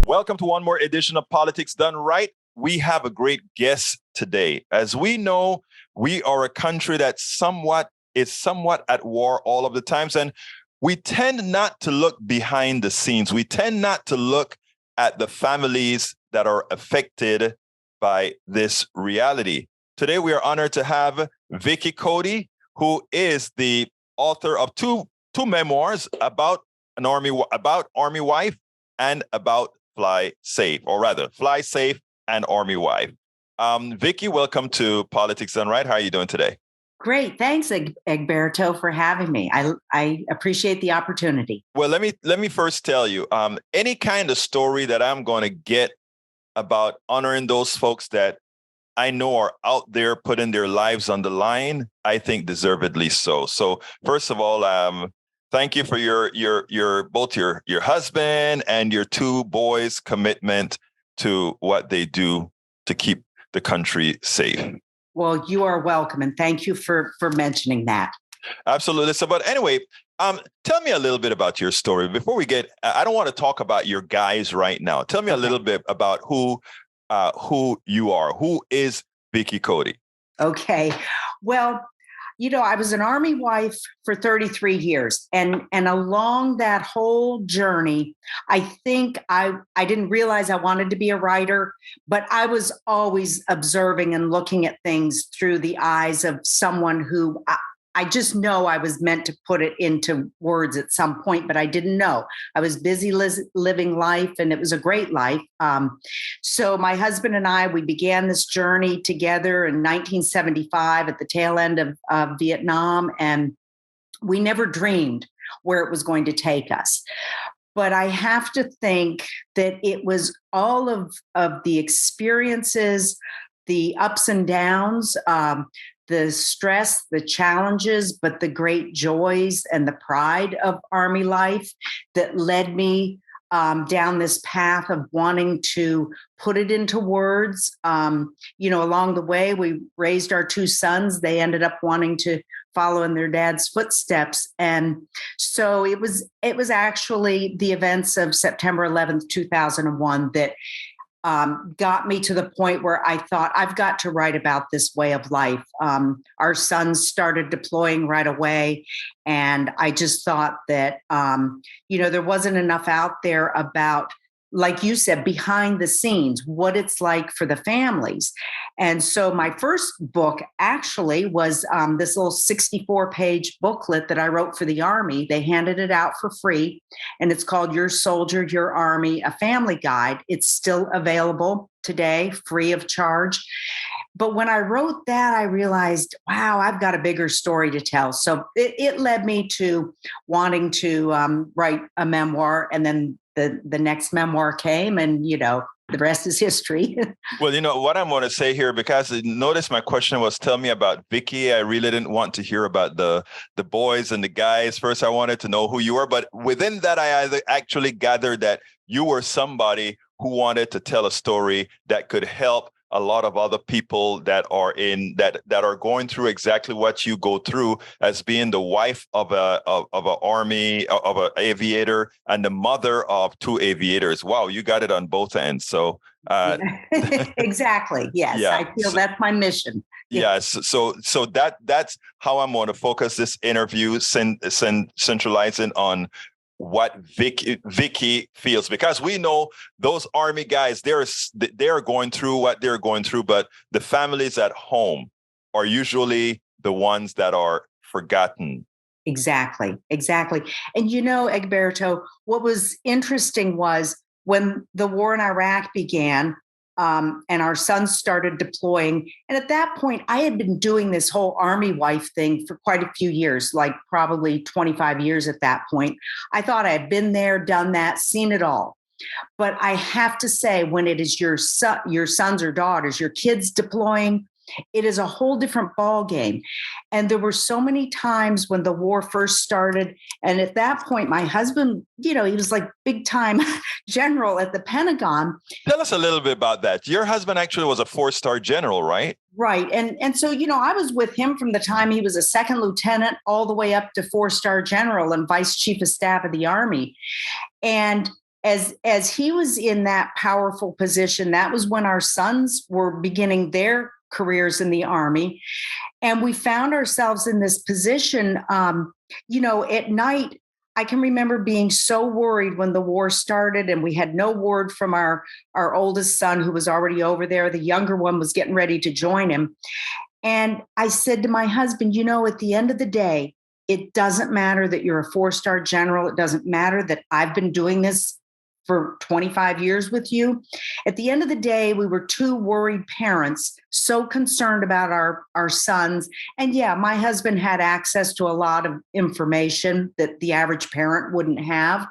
Welcome to one more edition of Politics Done Right. We have a great guest today. As we know, we are a country that is somewhat at war all of the times, and we tend not to look behind the scenes. We tend not to look at the families that are affected by this reality. Today, we are honored to have Vicki Cody, who is the author of two memoirs about Army wife and about Fly Safe, or rather, Fly Safe and Army Wife. Vicki, welcome to Politics Done Right. How are you doing today? Great. Thanks, Egberto, for having me. I appreciate the opportunity. Well, let me first tell you, any kind of story that I'm going to get about honoring those folks that I know are out there putting their lives on the line, I think deservedly so. So first of all, thank you for both your husband and your two boys' commitment to what they do to keep the country safe. Well, you are welcome, and thank you for mentioning that. Absolutely. So, but anyway, tell me a little bit about your story before we get. I don't want to talk about your guys right now. Tell me a little bit about who you are. Who is Vicki Cody? Okay. Well, I was an Army wife for 33 years. And along that whole journey, I think I didn't realize I wanted to be a writer, but I was always observing and looking at things through the eyes of someone who I just know I was meant to put it into words at some point, but I didn't know. I was busy living life, and it was a great life. So my husband and I, we began this journey together in 1975 at the tail end of Vietnam, and we never dreamed where it was going to take us. But I have to think that it was all of the experiences, the ups and downs, the stress, the challenges, but the great joys and the pride of Army life that led me down this path of wanting to put it into words. Along the way, we raised our two sons. They ended up wanting to follow in their dad's footsteps. And so it was actually the events of September 11th, 2001 that got me to the point where I thought, I've got to write about this way of life. Our sons started deploying right away. And I just thought that, there wasn't enough out there about, like you said, behind the scenes, what it's like for the families. And so my first book actually was this little 64-page booklet that I wrote for the Army. They handed it out for free, and it's called Your Soldier, Your Army, A Family Guide. It's still available today, free of charge. But when I wrote that, I realized, wow, I've got a bigger story to tell. So it led me to wanting to write a memoir, and then the next memoir came, and the rest is history. Well, what I'm going to say here, because notice my question was, tell me about Vicki. I really didn't want to hear about the boys and the guys. First, I wanted to know who you were. But within that, I actually gathered that you were somebody who wanted to tell a story that could help a lot of other people that are going through exactly what you go through, as being the wife of an aviator and the mother of two aviators. Wow, you got it on both ends. So exactly. Yes, yeah. I feel that's my mission. Yes. So that's how I'm going to focus this interview, centralizing on what Vicki feels, because we know those Army guys, they're going through what they're going through, but the families at home are usually the ones that are forgotten. Exactly. And Egberto, what was interesting was when the war in Iraq began, and our sons started deploying. And at that point, I had been doing this whole Army wife thing for quite a few years, like probably 25 years at that point. I thought I had been there, done that, seen it all. But I have to say, when it is your sons or daughters, your kids deploying, it is a whole different ball game. And there were so many times when the war first started. And at that point, my husband, he was like big time general at the Pentagon. Tell us a little bit about that. Your husband actually was a 4-star general, right? Right. And so, I was with him from the time he was a second lieutenant all the way up to 4-star general and vice chief of staff of the Army. And as he was in that powerful position, that was when our sons were beginning their careers in the Army. And we found ourselves in this position, at night. I can remember being so worried when the war started and we had no word from our oldest son, who was already over there. The younger one was getting ready to join him. And I said to my husband, at the end of the day, it doesn't matter that you're a 4-star general. It doesn't matter that I've been doing this for 25 years with you. At the end of the day, we were two worried parents, so concerned about our sons. And yeah, my husband had access to a lot of information that the average parent wouldn't have.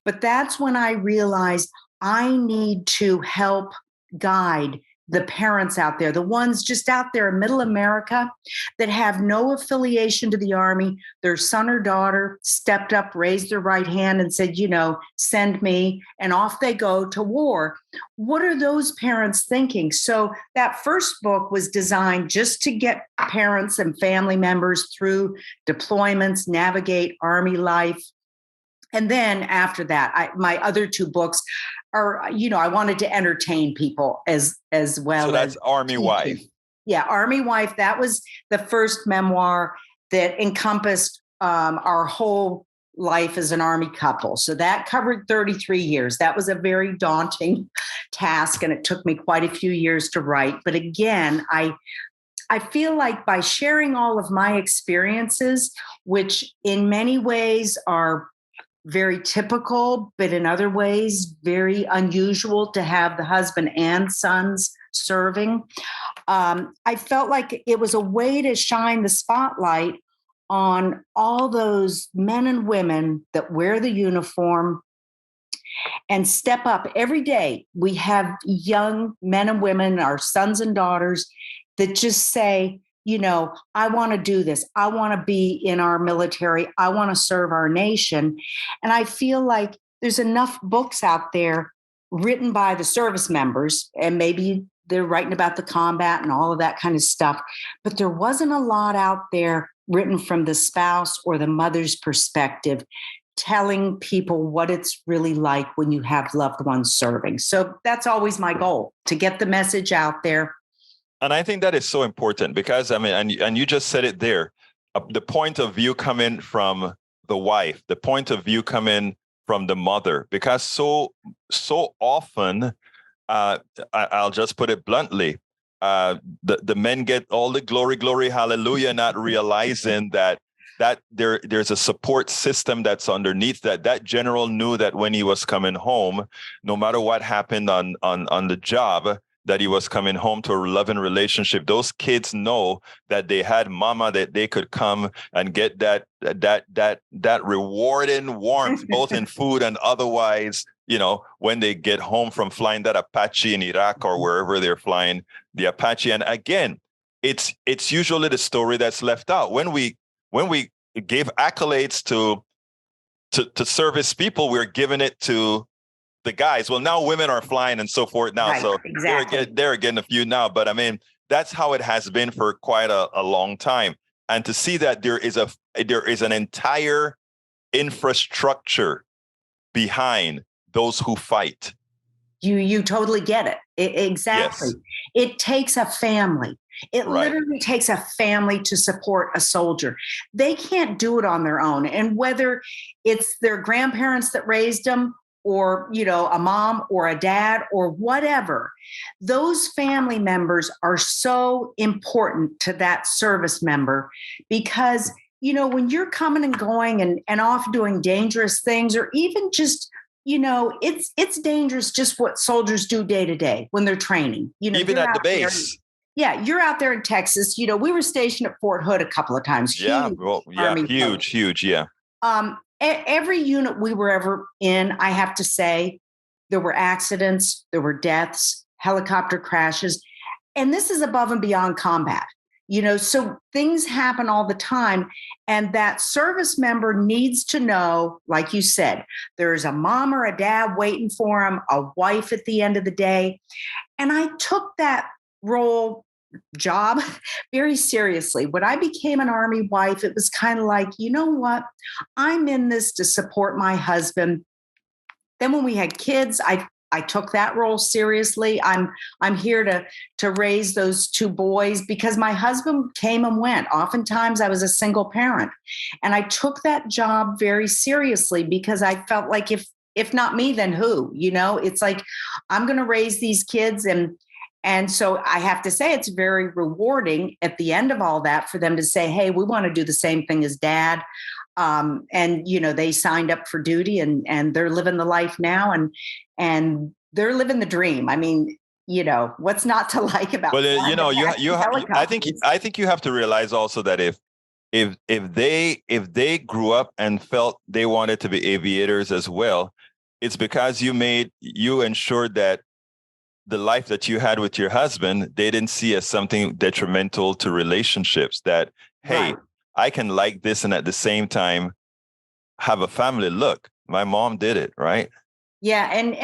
But that's when I realized I need to help guide the parents out there, the ones just out there in middle America that have no affiliation to the Army. Their son or daughter stepped up, raised their right hand and said, send me, and off they go to war. What are those parents thinking? So that first book was designed just to get parents and family members through deployments, navigate Army life. And then after that, my other two books are, I wanted to entertain people as well. So that's Army Wife. Yeah, Army Wife. That was the first memoir that encompassed our whole life as an Army couple. So that covered 33 years. That was a very daunting task, and it took me quite a few years to write. But again, I feel like by sharing all of my experiences, which in many ways are very typical, but in other ways, very unusual to have the husband and sons serving. I felt like it was a way to shine the spotlight on all those men and women that wear the uniform and step up every day. We have young men and women, our sons and daughters, that just say, I want to do this. I want to be in our military. I want to serve our nation. And I feel like there's enough books out there written by the service members, and maybe they're writing about the combat and all of that kind of stuff. But there wasn't a lot out there written from the spouse or the mother's perspective, telling people what it's really like when you have loved ones serving. So that's always my goal, to get the message out there. And I think that is so important because, and you just said it there, the point of view coming from the wife, the point of view coming from the mother, because so often, I'll just put it bluntly, the men get all the glory, hallelujah, not realizing that there's a support system that's underneath that general knew that when he was coming home, no matter what happened on the job, that he was coming home to a loving relationship. Those kids know that they had mama, that they could come and get that rewarding warmth, both in food and otherwise, when they get home from flying that Apache in Iraq or wherever they're flying the Apache. And again, it's usually the story that's left out. When we gave accolades to service people, we're giving it to the guys. Well, now women are flying and so forth now. Right, so exactly. they're getting a few now. But that's how it has been for quite a long time. And to see that there is an entire infrastructure behind those who fight. You totally get it. Exactly. Yes. It takes a family. It literally takes a family to support a soldier. They can't do it on their own. And whether it's their grandparents that raised them, or, a mom or a dad or whatever, those family members are so important to that service member because, when you're coming and going and off doing dangerous things, or even just, it's dangerous just what soldiers do day to day when they're training, even at the base. You're out there in Texas. We were stationed at Fort Hood a couple of times. Huge. Yeah. Every unit we were ever in, I have to say, there were accidents, there were deaths, helicopter crashes, and this is above and beyond combat. So things happen all the time, and that service member needs to know, like you said, there's a mom or a dad waiting for him, a wife at the end of the day. And I took that job very seriously. When I became an Army wife, it was kind of like, you know what? I'm in this to support my husband. Then when we had kids, I took that role seriously. I'm here to raise those two boys because my husband came and went. Oftentimes I was a single parent, and I took that job very seriously because I felt like if not me, then who? It's like I'm going to raise these kids, and so I have to say it's very rewarding at the end of all that for them to say, "Hey, we want to do the same thing as Dad." And they signed up for duty, and they're living the life now, and they're living the dream. I mean, what's not to like about Well, helicopters? I think you have to realize also that if they grew up and felt they wanted to be aviators as well, it's because you ensured that the life that you had with your husband, they didn't see as something detrimental to relationships. That, hey, Right. I can like this and at the same time have a family. Look, my mom did it, right? Yeah, and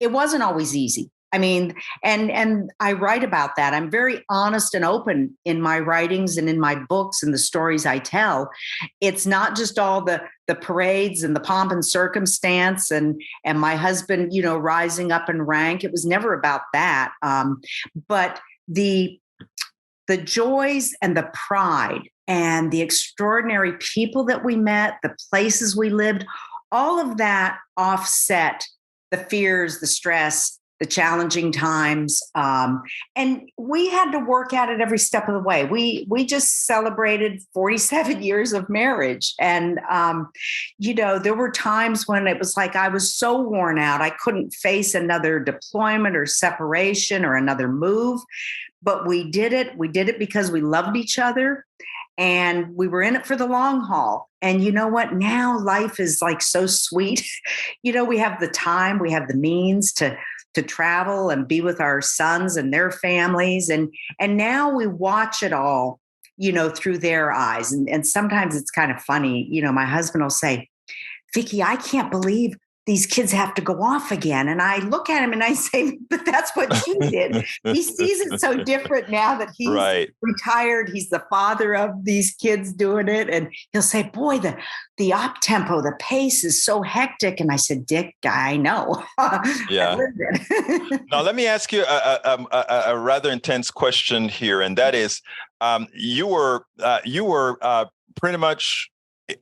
it wasn't always easy. I mean, and I write about that. I'm very honest and open in my writings and in my books and the stories I tell. It's not just all the parades and the pomp and circumstance and my husband, rising up in rank. It was never about that. But the joys and the pride and the extraordinary people that we met, the places we lived, all of that offset the fears, the stress, the challenging times. And we had to work at it every step of the way. We just celebrated 47 years of marriage. And, there were times when it was like I was so worn out, I couldn't face another deployment or separation or another move. But we did it. We did it because we loved each other and we were in it for the long haul. And you know what? Now life is like so sweet. We have the time, we have the means to travel and be with our sons and their families. And now we watch it all, through their eyes. And sometimes it's kind of funny. My husband will say, Vicki, I can't believe these kids have to go off again. And I look at him and I say, but that's what you did. He sees it so different now that he's Right. retired. He's the father of these kids doing it. And he'll say, boy, the op tempo, the pace is so hectic. And I said, Dick, I know. Yeah. Now, let me ask you a rather intense question here. And that is, you were pretty much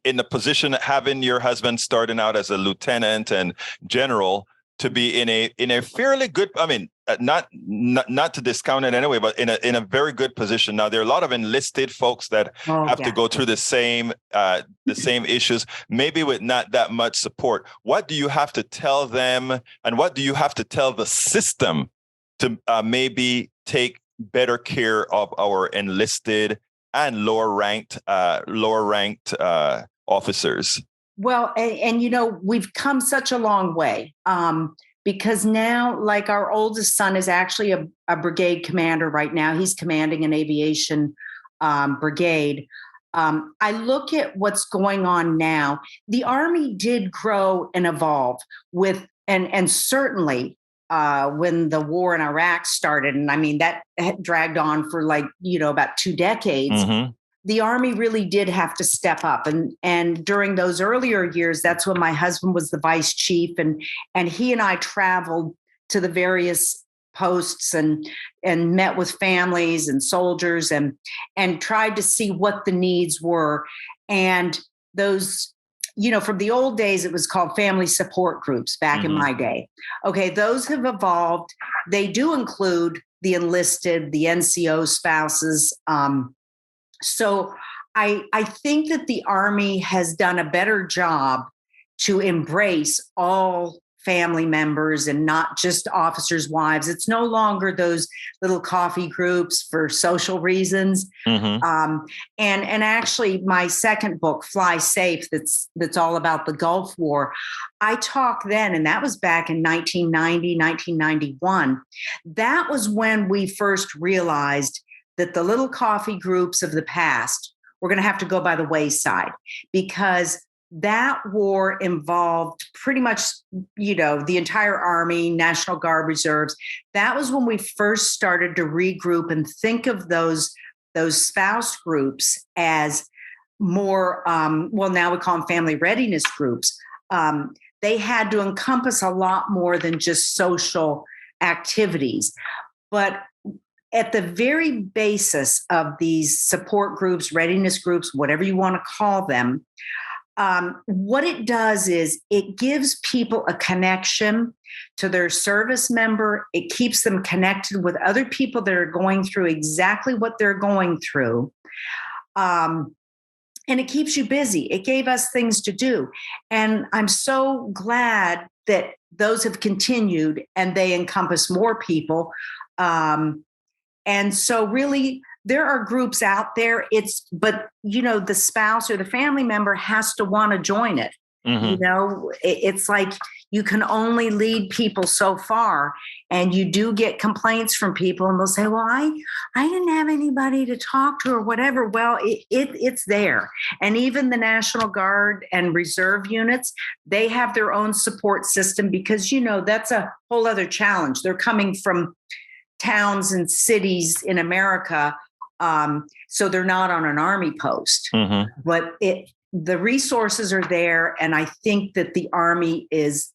in the position having your husband starting out as a lieutenant and general to be in a fairly good, I mean, not to discount it anyway, but in a very good position. Now, there are a lot of enlisted folks that have to go through the same issues, maybe with not that much support. What do you have to tell them, and what do you have to tell the system to maybe take better care of our enlisted and lower ranked officers? Well, and we've come such a long way because now, like our oldest son is actually a brigade commander right now. He's commanding an aviation brigade. I look at what's going on now. The Army did grow and evolve with, and certainly when the war in Iraq started, and I mean that dragged on for about 2 decades. Mm-hmm. The Army really did have to step up. And during those earlier years, that's when my husband was the vice chief, and he and I traveled to the various posts and met with families and soldiers and tried to see what the needs were. And those, from the old days, it was called family support groups back in my day. Okay, those have evolved. They do include the enlisted, the NCO spouses. So I think that the Army has done a better job to embrace all family members and not just officers' wives. It's no longer those little coffee groups for social reasons. And actually, my second book, Fly Safe, that's all about the Gulf War, I talked then, and that was back in 1990, 1991. That was when we first realized that the little coffee groups of the past were going to have to go by the wayside because that war involved pretty much, the entire Army, National Guard reserves. That was when we first started to regroup and think of those spouse groups as more, now we call them family readiness groups. they had to encompass a lot more than just social activities. But at the very basis of these support groups, readiness groups, whatever you want to call them, what it does is it gives people a connection to their service member. It keeps them connected with other people that are going through exactly what they're going through. And it keeps you busy. It gave us things to do. And I'm so glad that those have continued and they encompass more people. And so really, there are groups out there. But the spouse or the family member has to want to join it. Mm-hmm. It's like you can only lead people so far, and you do get complaints from people, and they'll say, "Well, I didn't have anybody to talk to or whatever." Well, it's there, and even the National Guard and Reserve units, they have their own support system because that's a whole other challenge. They're coming from towns and cities in America. So they're not on an army post, but the resources are there. And I think that the Army is,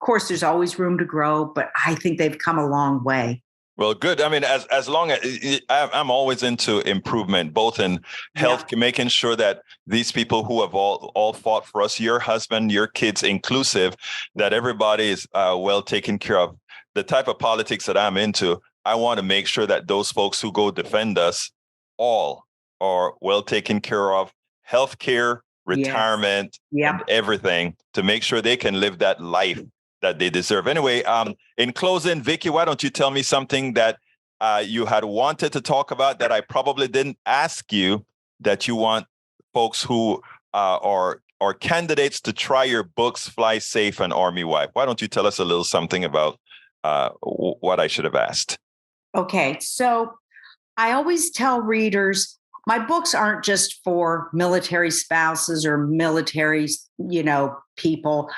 of course, there's always room to grow, but I think they've come a long way. Well, good. I mean, as long as I'm always into improvement, both in health, making sure that these people who have all fought for us, your husband, your kids inclusive, that everybody is well taken care of. The type of politics that I'm into, I want to make sure that those folks who go defend us all are well taken care of, healthcare, retirement, and everything, to make sure they can live that life that they deserve. Anyway, in closing, Vicki, why don't you tell me something that you had wanted to talk about that I probably didn't ask you, that you want folks who are candidates to try your books, Fly Safe and Army Wife? Why don't you tell us a little something about what I should have asked? Okay, so I always tell readers, my books aren't just for military spouses or military, people.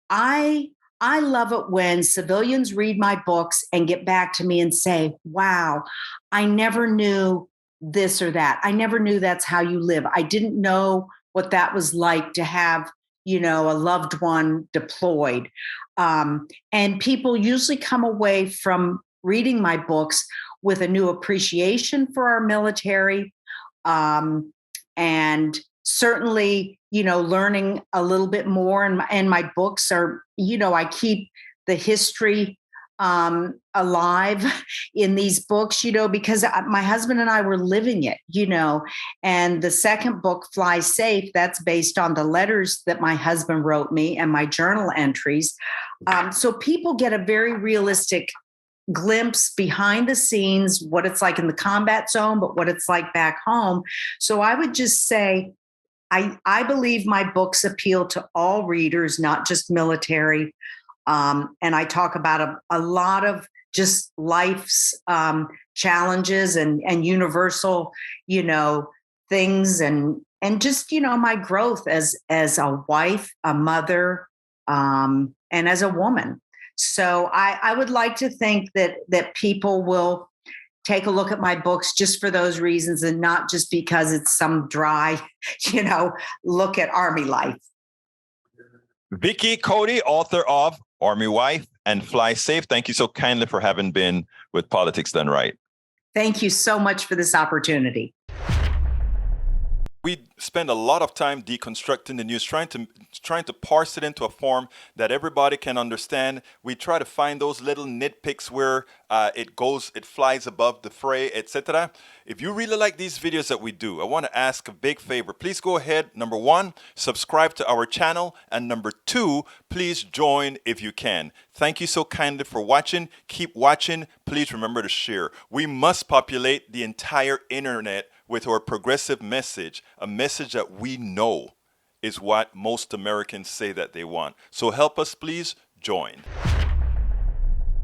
I love it when civilians read my books and get back to me and say, "Wow, I never knew this or that. I never knew that's how you live. I didn't know what that was like to have, a loved one deployed." And people usually come away from reading my books with a new appreciation for our military, and certainly, learning a little bit more. And my books are, I keep the history alive in these books, because my husband and I were living it, and the second book, Fly Safe, that's based on the letters that my husband wrote me and my journal entries. So people get a very realistic glimpse behind the scenes, what it's like in the combat zone, but what it's like back home. So I would just say, I believe my books appeal to all readers, not just military. And I talk about a lot of just life's challenges and universal, things, and just, my growth as a wife, a mother, and as a woman. So I would like to think that people will take a look at my books just for those reasons, and not just because it's some dry, look at Army life. Vicki Cody, author of Army Wife and Fly Safe, thank you so kindly for having been with Politics Done Right. Thank you so much for this opportunity. We spend a lot of time deconstructing the news, trying to parse it into a form that everybody can understand. We try to find those little nitpicks where it flies above the fray, etc. If you really like these videos that we do, I want to ask a big favor. Please go ahead. Number one, subscribe to our channel. And number two, please join if you can. Thank you so kindly for watching. Keep watching. Please remember to share. We must populate the entire internet with our progressive message, a message that we know is what most Americans say that they want. So help us, please join.